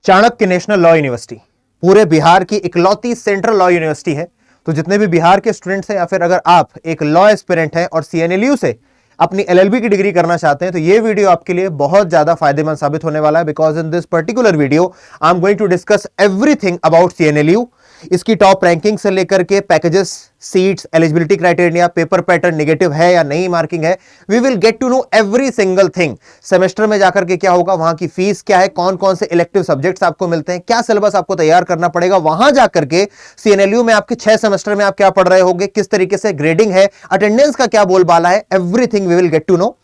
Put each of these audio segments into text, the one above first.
Chanakya national law university पूरे बिहार की इकलौती सेंट्रल लॉ यूनिवर्सिटी है। तो जितने भी बिहार के स्टूडेंट्स हैं या फिर अगर आप एक लॉ एस्पिरेंट हैं और सीएनएलयू से अपनी एलएलबी की डिग्री करना चाहते हैं तो ये वीडियो आपके लिए बहुत ज्यादा फायदेमंद साबित होने वाला है। Because in this particular video I am going to discuss everything about CNLU, इसकी टॉप रैंकिंग से लेकर के packages, seats, eligibility criteria, paper pattern negative है या नहीं मार्किंग है। We will get to know every single thing. Semester में जाकर के क्या होगा, वहां की फीस क्या है, कौन कौन से इलेक्टिव सब्जेक्ट्स आपको मिलते हैं, क्या सिलेबस आपको तैयार करना पड़ेगा, वहां जाकर के सीएनएलयू में आपके 6 सेमेस्टर में आप क्या पढ़ रहे होंगे, किस तरीके से ग्रेडिंग है, अटेंडेंस का क्या बोलबाला है, everything we will get to know.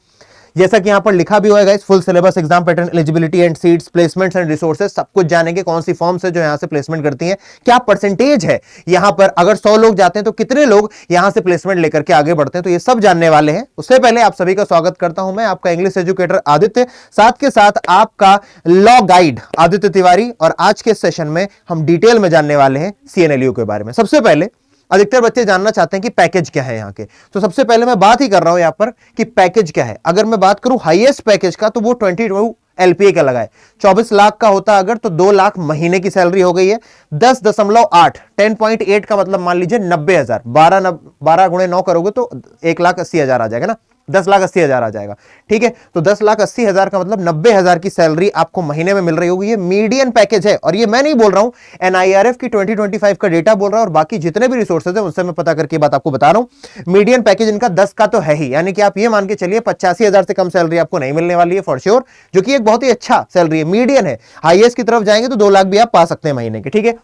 जैसा कि यहां पर लिखा भी होगा, full syllabus, exam pattern, eligibility and seats, placements and resources, सब कुछ जानेंगे। कौन सी फॉर्म्स है जो यहां से प्लेसमेंट करती हैं, क्या परसेंटेज है यहां पर, अगर 100 लोग जाते हैं तो कितने लोग यहां से प्लेसमेंट लेकर के आगे बढ़ते हैं, तो ये सब जानने वाले हैं। उससे पहले आप सभी का स्वागत करता हूं मैं, आपका इंग्लिश एजुकेटर आदित्य, साथ के साथ आपका लॉ गाइड आदित्य तिवारी। और आज के सेशन में हम डिटेल में जानने वाले हैं सीएनएलयू के बारे में। सबसे पहले अधिकतर बच्चे जानना चाहते हैं कि पैकेज क्या है यहाँ के, तो सबसे पहले मैं बात ही कर रहा हूं यहां पर कि पैकेज क्या है। अगर मैं बात करूं हाईएस्ट पैकेज का तो वो 22 एलपीए का लगा है। 24 लाख का होता अगर तो 2 लाख महीने की सैलरी हो गई है। 10.8 10.8 का मतलब मान लीजिए 90,000, 12 गुणे 9 करोगे तो 1,80,000 आ जाएगा ना, 10,80,000 आ जाएगा। ठीक है, तो 10,80,000 का मतलब 90,000 की सैलरी आपको महीने में मिल रही होगी। ये मीडियन पैकेज है और ये मैं नहीं बोल रहा हूं, एनआईआरएफ की 2025 का डेटा बोल रहा है और बाकी जितने भी रिसोर्सेज है उनसे मैं पता करके बात आपको बता रहा हूं। मीडियन पैकेज इनका 10 का तो है ही, यानी कि आप ये मान के चलिए 85,000 से कम सैलरी आपको नहीं मिलने वाली है फॉर श्योर, जो कि एक बहुत ही अच्छा सैलरी है, मीडियन है। हाईएस्ट की तरफ जाएंगे तो 2 लाख भी आप पा सकते हैं महीने के। ठीक है,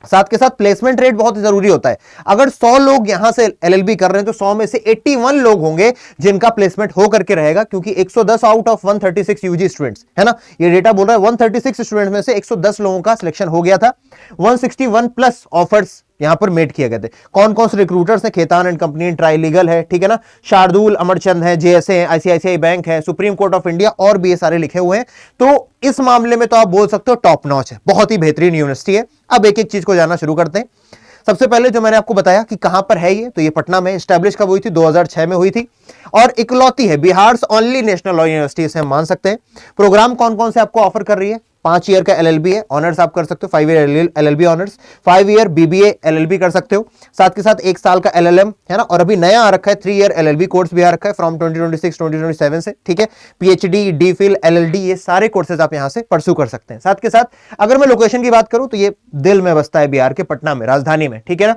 साथ के साथ प्लेसमेंट रेट बहुत जरूरी होता है। अगर 100 लोग यहां से एलएलबी कर रहे हैं तो 100 में से 81 लोग होंगे जिनका प्लेसमेंट हो करके रहेगा, क्योंकि 110 आउट ऑफ 136 यूजी स्टूडेंट्स है ना, ये डेटा बोल रहा है। 136 स्टूडेंट्स में से 110 लोगों का सिलेक्शन हो गया था। 161 प्लस ऑफर्स यहां पर मेट किए गए थे। कौन कौन से रिक्रूटर्स हैं, Khaitan and company, Trilegal है, ठीक है ना, शार्दुल अमरचंद है, जेएसए है, आईसीआईसीआई बैंक है, सुप्रीम कोर्ट ऑफ इंडिया, और भी ये सारे लिखे हुए हैं। तो इस मामले में तो आप बोल सकते हो टॉप नॉच है, बहुत ही बेहतरीन यूनिवर्सिटी है। अब एक एक चीज को जानना शुरू करते हैं। सबसे पहले जो मैंने आपको बताया कि कहां पर है ये, तो ये पटना में एस्टैब्लिश कब हुई थी, 2006 में हुई थी और इकलौती है, Bihar only national law university से हम मान सकते हैं। प्रोग्राम कौन कौन से आपको ऑफर कर रही है, 5 ईयर का एलएलबी है, ऑनर्स आप कर सकते हो, 5 year LLB honours, 5 year BBA LLB कर सकते हो, साथ के साथ 1 साल का एलएलएम है ना, और अभी नया आ रखा है 3 ईयर एलएलबी कोर्स भी आ रखा है फ्रॉम 2026-2027 से। ठीक है, पीएचडी, डीफिल, एलएलडी, ये सारे कोर्सेज आप यहां से परस्यू कर सकते हैं। साथ के साथ अगर मैं लोकेशन की बात करूं तो ये दिल में बसता है बिहार के, पटना में, राजधानी में। ठीक है ना,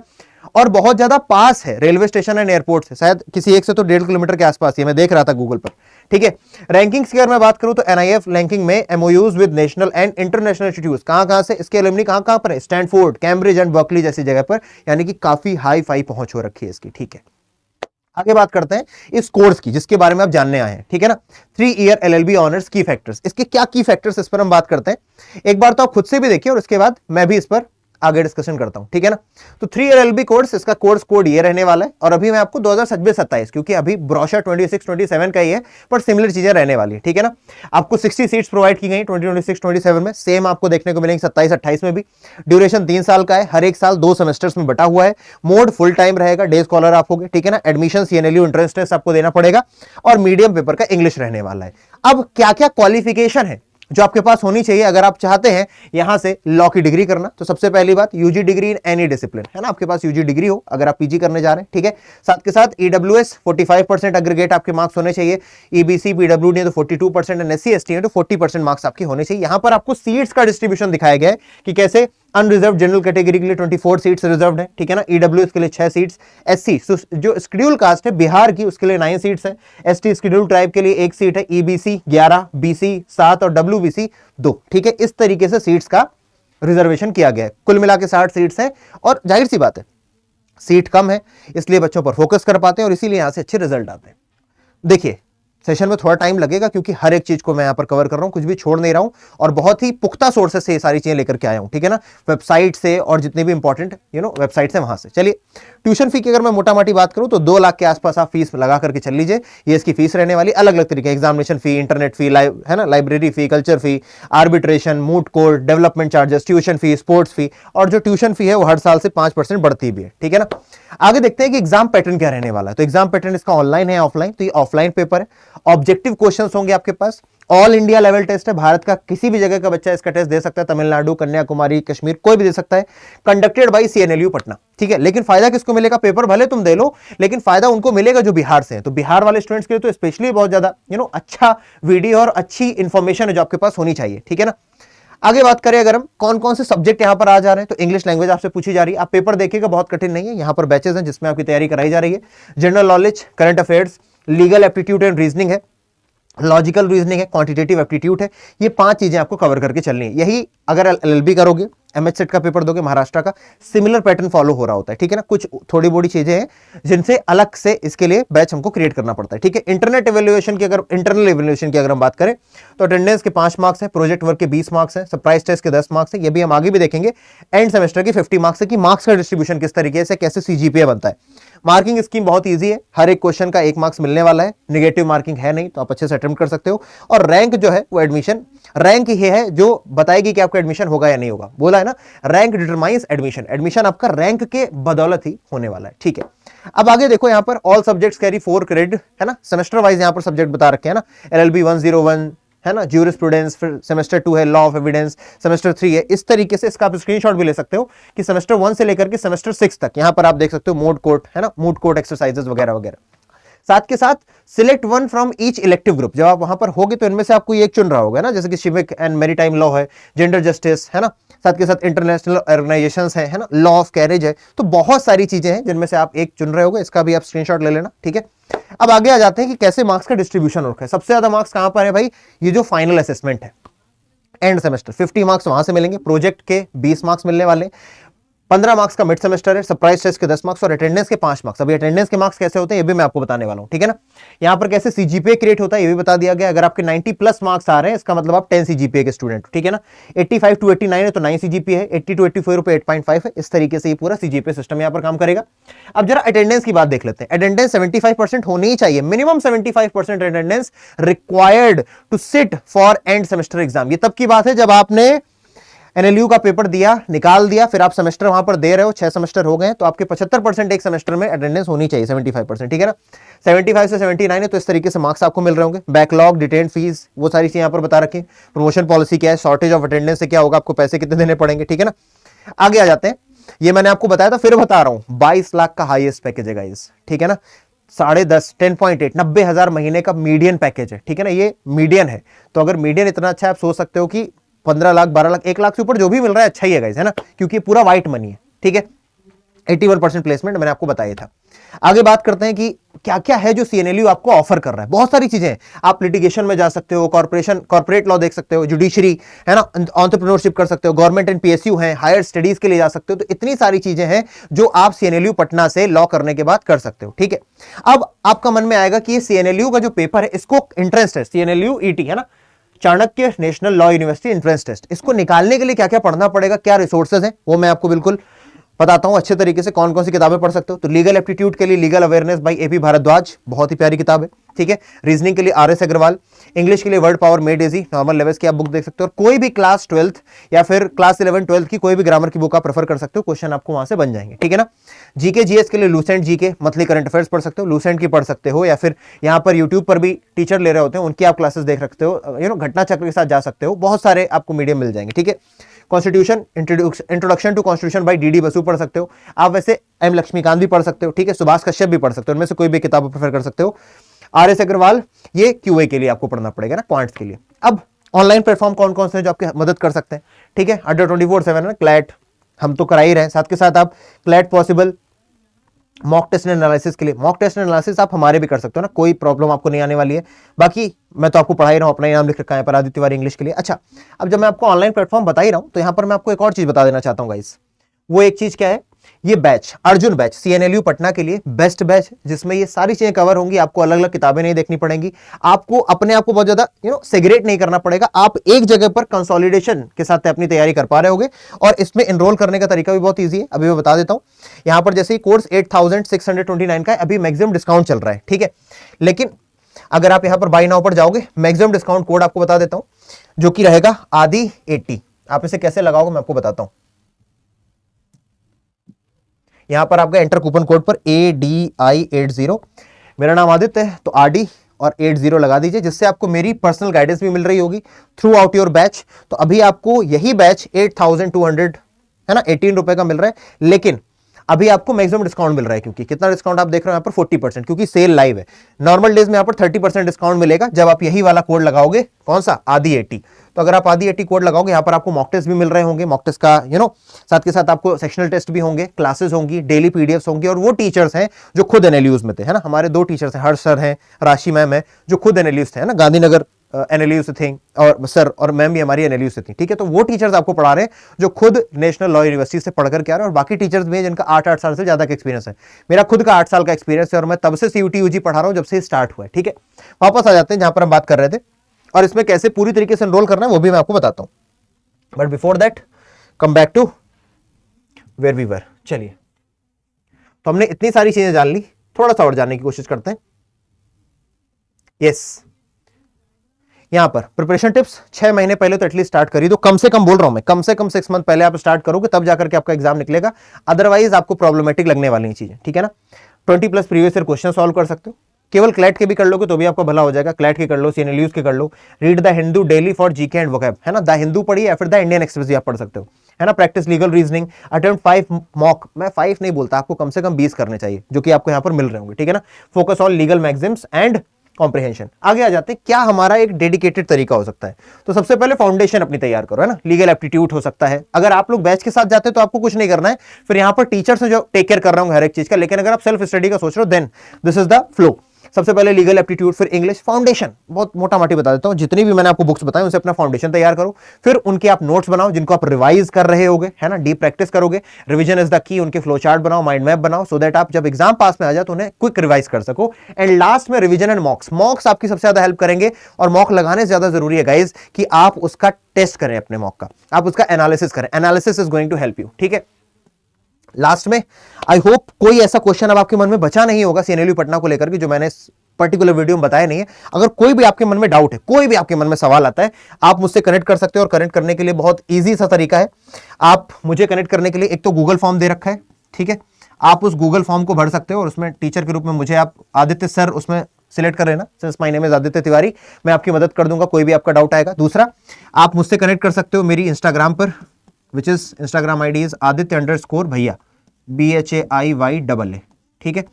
और बहुत ज्यादा पास है रेलवे स्टेशन एंड एयरपोर्ट से, शायद किसी एक से तो 1.5 किलोमीटर के आसपास ही, मैं देख रहा था गूगल पर। ठीक है, रैंकिंग्स की अगर मैं बात करूं तो एनआईएफ रैंकिंग में MoUs with national and international institutes कहां से, इसके एलुमनी कहां पर है, स्टैनफोर्ड, कैम्ब्रिज एंड बर्कली जैसी जगह पर, यानी कि काफी हाई फाई पहुंच हो रखी है इसकी। ठीक है, आगे बात करते हैं इस कोर्स की जिसके बारे में आप जानने आए हैं। ठीक है ना, 3 ईयर एलएलबी ऑनर्स की फैक्टर्स, इसके क्या की फैक्टर्स, इस पर हम बात करते हैं। एक बार तो आप खुद से भी देखिए और उसके बाद मैं भी इस पर आगे डिस्कशन करता हूं। ठीक है ना, तो 3 ईयर एलएलबी कोर्स, इसका कोर्स कोड ये रहने वाला है और अभी मैं आपको 2026-27, क्योंकि अभी ब्रोशर 26-27 का ही है पर सिमिलर चीजें रहने वाली है। ठीक है ना, आपको 60 सीट्स प्रोवाइड की गई 2026-27 में, सेम आपको देखने को मिलेंगे 27-28 में भी। ड्यूरेशन 3 साल का है, हर एक साल 2 सेमेस्टर्स में बटा हुआ है। मोड फुल टाइम रहेगा, डे स्कॉलर आप होगे। ठीक है ना, एडमिशन सीएनएलयू एंट्रेंस टेस्ट आपको देना पड़ेगा और मीडियम पेपर का इंग्लिश रहने वाला है। अब क्या क्या क्वालिफिकेशन है जो आपके पास होनी चाहिए अगर आप चाहते हैं यहां से लॉ की डिग्री करना, तो सबसे पहली बात UG degree in any discipline है ना, आपके पास यूजी डिग्री हो अगर आप पीजी करने जा रहे हैं। ठीक है, साथ के साथ ईडब्ल्यूएस 45% एग्रीगेट आपके मार्क्स होने चाहिए, ईबीसी पीडब्ल्यूडी तो 42% एंड एससी एसटी है तो 40% मार्क्स आपके होने चाहिए। यहां पर आपको सीट्स का डिस्ट्रीब्यूशन दिखाया गया है कि कैसे अनरिजर्व जनरल कैटेगरी के लिए 24 सीट्स रिजर्व्ड है। ठीक है ना, ईडब्ल्यूएस के लिए 6 सीट्स, एससी जो शेड्यूल कास्ट है बिहार की उसके लिए 9 सीट्स है, एसटी शेड्यूल ट्राइब के लिए 1 सीट है, ईबीसी 11, बीसी 7 और डब्ल्यूबीसी 2। ठीक है, इस तरीके से सीट्स का रिजर्वेशन किया गया है। कुल मिला के 60 सीट्स है और जाहिर सी बात है सीट कम है इसलिए बच्चों पर फोकस कर पाते हैं और इसीलिए यहां से अच्छे रिजल्ट आते हैं। देखिए सेशन में थोड़ा टाइम लगेगा क्योंकि हर एक चीज को मैं यहां पर कवर कर रहा हूं, कुछ भी छोड़ नहीं रहा हूं और बहुत ही पुख्ता सोर्सेस से ये सारी चीजें लेकर के आया हूं। ठीक है ना, वेबसाइट से और जितने भी इंपॉर्टेंट वेबसाइट से वहां से। चलिए, ट्यूशन फी की अगर मैं मोटा मोटी बात करूं तो 2 लाख के आसपास आप फीस लगा करके चल लीजिए। ये इसकी फीस रहने वाली, अलग अलग तरीके, एग्जामिनेशन फी, इंटरनेट फी, है ना, library fee, culture fee, arbitration, moot court, development charges, tuition fee, sports fee, और जो ट्यूशन फी है वो हर साल से 5% बढ़ती भी है। ठीक है ना, आगे देखते हैं कि एग्जाम पैटर्न क्या रहने वाला है। तो एग्जाम पैटर्न इसका ऑनलाइन है ऑफलाइन, तो ये ऑफलाइन पेपर है ऑब्जेक्टिव क्वेश्चंस होंगे आपके पास। ऑल इंडिया लेवल टेस्ट है, भारत का किसी भी जगह का बच्चा इसका टेस्ट दे सकता है, तमिलनाडु, कन्याकुमारी, कश्मीर, कोई भी दे सकता है। कंडक्टेड बाय सीएनएलयू पटना, ठीक है। लेकिन फायदा किसको मिलेगा, पेपर भले तुम दे लो, लेकिन फायदा उनको मिलेगा जो बिहार से है। तो बिहार वाले स्टूडेंट्स के लिए तो स्पेशली बहुत ज्यादा अच्छा वीडियो और अच्छी इंफॉर्मेशन है जो आपके पास होनी चाहिए, ठीक है ना। आगे बात करें अगर हम कौन कौन से सब्जेक्ट यहां पर आ जा रहे हैं, तो इंग्लिश लैंग्वेज आपसे पूछी जा रही है। आप पेपर देखिएगा, बहुत कठिन नहीं है, यहां पर बैचेस हैं जिसमें आपकी तैयारी कराई जा रही है। General knowledge, current affairs, legal aptitude and reasoning है, लॉजिकल रीजनिंग है, क्वांटिटेटिव एप्टीट्यूड है। ये 5 चीजें आपको कवर करके चलनी है। यही अगर एलएलबी करोगे, एमएच सेट का पेपर दोगे महाराष्ट्र का, सिमिलर पैटर्न फॉलो हो रहा होता है, ठीक है ना। कुछ थोड़ी बड़ी चीजें हैं जिनसे अलग से इसके लिए बैच हमको क्रिएट करना पड़ता है, ठीक है। इंटरनल इवैल्यूएशन की अगर हम बात करें तो अटेंडेंस के 5 मार्क्स है, प्रोजेक्ट वर्क के 20 मार्क्स है, सरप्राइज टेस्ट के 10 मार्क्स है। ये भी हम आगे भी देखेंगे। एंड सेमेस्टर की 50 मार्क्स है कि मार्क्स का डिस्ट्रीब्यूशन किस तरीके से, कैसे सीजीपीए बनता है। मार्किंग स्कीम बहुत ईजी है, हर एक क्वेश्चन का 1 मार्क्स मिलने वाला है, निगेटिव मार्किंग है नहीं, तो आप अच्छे से अटेम्प्ट कर सकते हो। और रैंक जो है वो एडमिशन रैंक ही है जो बताएगी कि आपका एडमिशन होगा या नहीं होगा। बोला है ना, रैंक डिटरमाइंस एडमिशन, एडमिशन आपका रैंक के बदौलत ही होने वाला है, ठीक है। अब आगे देखो, यहां पर ऑल सब्जेक्ट्स कैरी 4 क्रेडिट है ना, सेमेस्टर वाइज यहां पर सब्जेक्ट बता रखे हैं ना। एलएलबी 101 है ना, ज्यूरिस्प्रूडेंस, फिर सेमेस्टर 2 है लॉ ऑफ एविडेंस, सेमेस्टर 3 है। इस तरीके से इसका आप स्क्रीनशॉट भी ले सकते हो कि सेमेस्टर 1 से लेकर के सेमेस्टर 6 तक यहां पर आप देख सकते हो मोड कोर्ट है ना, मोड कोर्ट एक्सरसाइजेस वगैरह वगैरह। साथ के साथ select one from each elective group, जब आप वहां पर होगे तो इनमें से आपको एक चुन रहा होगा ना, जैसे कि सिविक एंड मैरीटाइम लॉ है, जेंडर जस्टिस है ना, साथ के साथ इंटरनेशनल ऑर्गेनाइजेशंस है ना, लॉ ऑफ कैरेज है। तो बहुत सारी चीजें हैं जिनमें से आप एक चुन रहे होगे, इसका भी आप स्क्रीनशॉट ले लेना, ठीक है। अब आगे आ जाते हैं कि कैसे मार्क्स का डिस्ट्रीब्यूशन होता है। सबसे ज्यादा मार्क्स कहां पर है भाई, ये जो फाइनल असेसमेंट है एंड सेमेस्टर, 50 मार्क्स वहां से मिलेंगे, प्रोजेक्ट के 20 मार्क्स मिलने वाले, 15 मार्क्स का मिड सेमेस्टर है, सरप्राइज टेस्ट के 10 मार्क्स और अटेंडेंस के 5 मार्क्स। अभी अटेंडेंस के मार्क्स कैसे होते हैं ये भी मैं आपको बताने वाला हूं, ठीक है ना। यहां पर कैसे सीजीपीए क्रिएट होता है ये भी बता दिया गया। अगर आपके 90 प्लस मार्क्स आ रहे हैं इसका मतलब आप 10 सीजीपीए के स्टूडेंट, ठीक है ना। 85 टू 89 है तो 9 सीजीपीए है, 80 टू 84 पे 8.5 है। इस तरीके से ये पूरा सीजीपीए सिस्टम यहां पर काम करेगा। अब जरा अटेंडेंस की बात देख लेते हैं। अटेंडेंस 75% होनी ही चाहिए, minimum 75% attendance required to sit for end semester exam. ये तब की बात है जब आपने एनएलयू का पेपर दिया, निकाल दिया, फिर आप सेमेस्टर वहां पर दे रहे हो, 6 सेमेस्टर हो गए तो आपके 75% एक सेमेस्टर में अटेंडेंस होनी चाहिए, 75%, ठीक है ना। 75 से 79 है तो इस तरीके से मार्क्स आपको मिल रहे होंगे। बैकलॉग, डिटेन फीस, वो सारी चीजें यहां पर बता रखी। प्रमोशन पॉलिसी क्या है, शॉर्टेज ऑफ अटेंडेंस से क्या होगा, आपको पैसे कितने देने पड़ेंगे, ठीक है ना। आगे आ जाते हैं, ये मैंने आपको बताया था, फिर बता रहा हूं, 22 लाख का हाईएस्ट पैकेज है गाइस, ठीक है ना। 10.8 90,000 महीने का मीडियन पैकेज है, ठीक है ना। ये मीडियन है, तो अगर मीडियन इतना अच्छा है, आप सोच सकते हो कि 15 लाख 12 लाख 1 लाख से ऊपर जो भी मिल रहा है अच्छा ही है गाइस, है ना, क्योंकि ये पूरा व्हाइट मनी है, ठीक है। 81% प्लेसमेंट मैंने आपको बताया था। आगे बात करते हैं कि क्या क्या है जो सीएनएलयू आपको ऑफर कर रहा है। बहुत सारी चीजें हैं, आप लिटिगेशन में जा सकते हो, कॉर्पोरेट लॉ देख सकते हो, जुडिशरी है ना, एंटरप्रेन्योरशिप कर सकते हो, गवर्नमेंट एंड पीएसयू है, हायर स्टडीज के लिए जा सकते हो। तो इतनी सारी चीजें हैं जो आप सीएनएलयू पटना से लॉ करने के बाद कर सकते हो, ठीक है। अब आपका मन में आएगा कि ये सीएनएलयू का जो पेपर है इसको एंट्रेंस टेस्ट, सीएनएलयू ईटी है ना, Chanakya national law university entrance test, इसको निकालने के लिए क्या क्या पढ़ना पड़ेगा, क्या रिसोर्सेज हैं, वो मैं आपको बिल्कुल बताता हूं अच्छे तरीके से। कौन कौन सी किताबें पढ़ सकते हो, तो लीगल एप्टीट्यूड के लिए legal awareness by AP Bhardwaj, बहुत ही प्यारी किताब है, ठीक है। रीजनिंग के लिए आरएस अग्रवाल, इंग्लिश के लिए word power made easy, normal levels की आप बुक देख सकते हो। और कोई भी क्लास 12th या फिर क्लास 11 12th की कोई भी ग्रामर की बुक आप प्रेफर कर सकते हो, क्वेश्चन आपको वहां से बन जाएंगे, ठीक है ना। जीके जीएस के लिए Lucent GK, monthly current affairs पढ़ सकते हो, लूसेंट की पढ़ सकते हो, या फिर यहाँ पर यूट्यूब पर भी टीचर ले रहे होते हैं उनकी आप क्लासेस देख सकते हो, घटना चक्र के साथ जा सकते हो, बहुत सारे आपको मीडियम मिल जाएंगे, ठीक है। Constitution introduction to constitution by DD Basu पढ़ सकते हो आप, वैसे एम लक्ष्मीकांत भी पढ़ सकते हो, ठीक है। सुभाष कश्यप भी पढ़ सकते हो, उनमें से कोई भी किताब प्रेफर कर सकते हो। आरएस अग्रवाल, ये क्यूए के लिए आपको पढ़ना पड़ेगा ना, क्वांट्स के लिए। अब ऑनलाइन प्लेटफॉर्म कौन कौन से हैं जो आपकी मदद कर सकते हैं, ठीक है। अड्डा 24/7 है, क्लैट हम तो करा ही रहे हैं, साथ के साथ आप CLAT possible, mock test analysis के लिए, मॉक टेस्ट एनालिसिस आप हमारे भी कर सकते हो ना, कोई प्रॉब्लम आपको नहीं आने वाली है। बाकी मैं तो आपको पढ़ा ही रहा हूं, अपना नाम लिख रखा है पर आदित्य तिवारी इंग्लिश के लिए। अच्छा, अब जब मैं आपको ऑनलाइन प्लेटफॉर्म बता ही रहा हूं तो यहां पर मैं आपको एक और चीज बता देना चाहता हूं गाइस। वो एक चीज क्या है, ये batch Arjun batch CNLU Patna के लिए बेस्ट बैच, जिसमें ये सारी चीजें कवर होंगी। आपको अलग अलग किताबें नहीं देखनी पड़ेंगी, आपको अपने आप को बहुत ज्यादा सेग्रेट नहीं करना पड़ेगा। आप एक जगह पर कंसोलिडेशन के साथ अपनी तैयारी कर पा रहे होगे। और इसमें एनरोल करने का तरीका भी बहुत ईजी है, अभी मैं बता देता हूं। यहां पर जैसे ही कोर्स 8629 का है, अभी मैक्सिमम डिस्काउंट चल रहा है, ठीक है। लेकिन अगर आप यहां पर बाय नाउ पर जाओगे, मैक्सिमम डिस्काउंट कोड आपको बता देता हूं, जो कि रहेगा आदि 80। आप इसे कैसे लगाओगे मैं आपको बताता हूं। यहां पर आपका एंटर कूपन कोड पर ADI80, मेरा नाम आदित्य है तो आरडी और 80 लगा दीजिए, जिससे आपको मेरी पर्सनल गाइडेंस भी मिल रही होगी थ्रू आउट योर बैच। तो अभी आपको यही बैच 8200 है ना, 18 रुपए का मिल रहा है, लेकिन अभी आपको मैक्सिमम डिस्काउंट मिल रहा है। क्योंकि कितना डिस्काउंट आप देख रहे हो यहाँ पर 40%, क्योंकि सेल लाइव है। नॉर्मल डेज में यहाँ पर 30% डिस्काउंट मिलेगा जब आप यही वाला कोड लगाओगे, कौन सा, आदि 80। तो अगर आप आदि 80 कोड लगाओगे, यहाँ पर आपको मॉक टेस्ट भी मिल रहे होंगे, मॉक टेस्ट का साथ के साथ आपको सेक्शनल टेस्ट भी होंगे, क्लासेस होंगी, डेली पीडीएफ्स होंगे, और वो टीचर्स हैं जो खुद एनएलयूज में थे, है ना। हमारे 2 टीचर्स हैं, हर्ष सर हैं, राशि मैम है, जो खुद एनएलयूज थे, है ना, गांधीनगर एनएलयू से थे, और सर और मैम भी हमारी एनएलयू से थी, ठीक है। तो वो टीचर्स आपको पढ़ा रहे हैं जो खुद नेशनल लॉ यूनिवर्सिटी से पढ़कर के आ रहे हैं, और बाकी टीचर्स भी हैं जिनका 8 साल से ज्यादा का एक्सपीरियंस है। मेरा खुद का 8 साल का एक्सपीरियंस है, और मैं तब से सीयूटी यूजी पढ़ा रहा हूं जब से स्टार्ट हुआ है, ठीक है। वापस आ जाते हैं जहां पर हम बात कर रहे थे, और इसमें कैसे पूरी तरीके से एनरोल करना है वो भी मैं आपको बताता हूं। But before that, come back to where we were. चलिए, तो हमने इतनी सारी चीजें जान ली, थोड़ा सा और जानने की कोशिश करते हैं। यस, यहां पर प्रिपरेशन टिप्स 6 महीने पहले तो एटलीस्ट स्टार्ट करी दो, कम से कम बोल रहा हूं मैं, कम से कम 6 मंथ पहले आप स्टार्ट करोगे तब जाकर के आपका एग्जाम निकलेगा, अदरवाइज आपको प्रॉब्लमेटिक लगने वाली चीजें, ठीक है ना। 20+ प्रीवियस ईयर क्वेश्चन सॉल्व कर सकते हो, केवल क्लैट के भी कर लोगे तो भी आपका भला हो जाएगा। क्लैट के कर लो, सीएनएलयूज के कर लो, read the Hindu daily for GK and vocab, है ना। द हिंदू पढ़िए या फिर द इंडियन एक्सप्रेस भी आप पढ़ सकते हो, है ना। Practice legal reasoning, attempt 5 mock, मैं 5 नहीं बोलता, आपको कम से कम 20 करने चाहिए, जो कि आपको यहां पर मिल रहे होंगे, ठीक है ना। Focus on legal Maxim's and comprehension. आगे आ जाते हैं, क्या हमारा एक डेडिकेटेड तरीका हो सकता है। तो सबसे पहले फाउंडेशन अपनी तैयार करो, है ना। लीगल एप्टीट्यूड हो सकता है, अगर आप लोग बैच के साथ जाते हैं तो आपको कुछ नहीं करना है, फिर यहां पर टीचर से जो टेक केयर कर रहा हूं हर एक चीज का, लेकिन अगर आप सेल्फ स्टडी का सोच रहे हो then this is the flow. सबसे पहले लीगल एप्टीट्यूड, फिर इंग्लिश, फाउंडेशन बहुत मोटा माटी बता देता हूं, जितनी भी मैंने आपको बुक्स बताई उनसे अपना फाउंडेशन तैयार करो, फिर उनके आप नोट्स बनाओ जिनको आप रिवाइज कर रहे होगे, है ना, डीप प्रैक्टिस करोगे, रिवीजन इज द की, उनके फ्लो चार्ट बनाओ, माइंड मैप बनाओ, सो दैट आप जब एग्जाम पास में आ जाए तो उन्हें क्विक रिवाइज कर सको। एंड लास्ट में रिवीजन एंड मॉक्स, मॉक्स आपकी सबसे ज्यादा हेल्प करेंगे, और मॉक लगाने से ज्यादा जरूरी है गाइज कि आप उसका टेस्ट करें, अपने मॉक का आप उसका एनालिसिस करें, analysis is going to help you, ठीक है। लास्ट में आई होप कोई ऐसा क्वेश्चन अब आपके मन में बचा नहीं होगा सीएनएलयू पटना को लेकर के जो मैंने पर्टिकुलर वीडियो में बताया नहीं है। अगर कोई भी आपके मन में डाउट है, कोई भी आपके मन में सवाल आता है, आप मुझसे कनेक्ट कर सकते हो, और कनेक्ट करने के लिए बहुत इजी सा तरीका है। आप मुझे कनेक्ट करने के लिए एक तो गूगल फॉर्म दे रखा है, ठीक है, आप उस गूगल फॉर्म को भर सकते हो, और उसमें टीचर के रूप में मुझे आप आदित्य सर उसमें सिलेक्ट कर लेना, since my name is Aditya Tiwari, मैं आपकी मदद कर दूंगा कोई भी आपका डाउट आएगा। दूसरा, आप मुझसे कनेक्ट कर सकते हो मेरी इंस्टाग्राम पर, which is Instagram ID is आदित्य_भैया, BHAIYAA, ठीक है,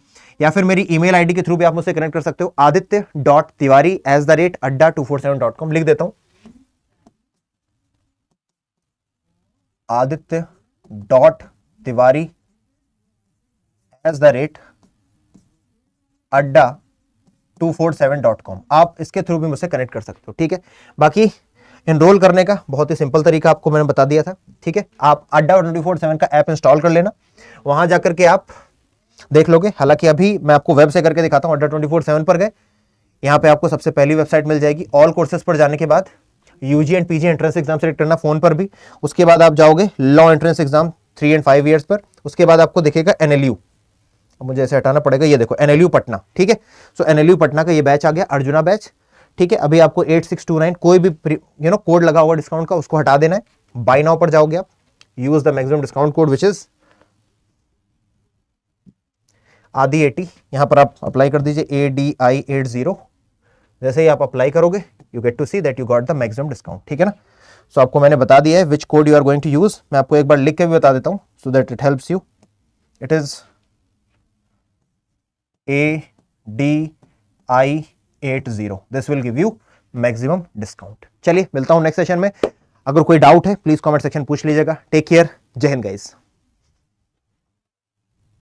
या फिर मेरी ईमेल आईडी के थ्रू भी आप मुझसे कनेक्ट कर सकते हो, aditya.tiwari@adda247.com। लिख देता हूं, aditya.tiwari@adda247.com। आप इसके थ्रू भी मुझसे कनेक्ट कर सकते हो, ठीक है। बाकी एनरोल करने का बहुत ही सिंपल तरीका आपको मैंने बता दिया था, ठीक है। आप अड्डा 24/7 का ऐप इंस्टॉल कर लेना, वहां जाकर के आप देख लोगे। हालांकि अभी मैं आपको वेब से करके दिखाता हूं। अड्डा 24/7 पर गए, यहां पे आपको सबसे पहली वेबसाइट मिल जाएगी। ऑल कोर्सेज पर जाने के बाद UG and PG entrance exam select करना फोन पर भी, उसके बाद आप जाओगे लॉ एंट्रेंस एग्जाम 3 और 5 ईयर्स पर, उसके बाद आपको दिखेगा एनएलयू, मुझे ऐसे हटाना पड़ेगा, ये देखो एनएलयू पटना, ठीक है। सो एनएलयू पटना का ये बैच आ गया, अर्जुना बैच, ठीक है। अभी आपको 8629 कोई भी कोड लगा हुआ डिस्काउंट का उसको हटा देना है। बाय नाउ पर जाओगे आप, use the maximum discount code which is आदि 80, यहां पर आप अप्लाई कर दीजिए ADI80। जैसे ही आप अप्लाई करोगे you get to see that you got the maximum discount, ठीक है ना। सो आपको मैंने बता दिया है which code you are going to use, मैं आपको एक बार लिख के भी बता देता हूं so that it helps you. It is ADI80, this will give you maximum discount. चलिए मिलता हूं नेक्स्ट सेशन में, अगर कोई डाउट है प्लीज कमेंट सेक्शन पूछ लीजिएगा। टेक केयर, जय हिंद गाइस।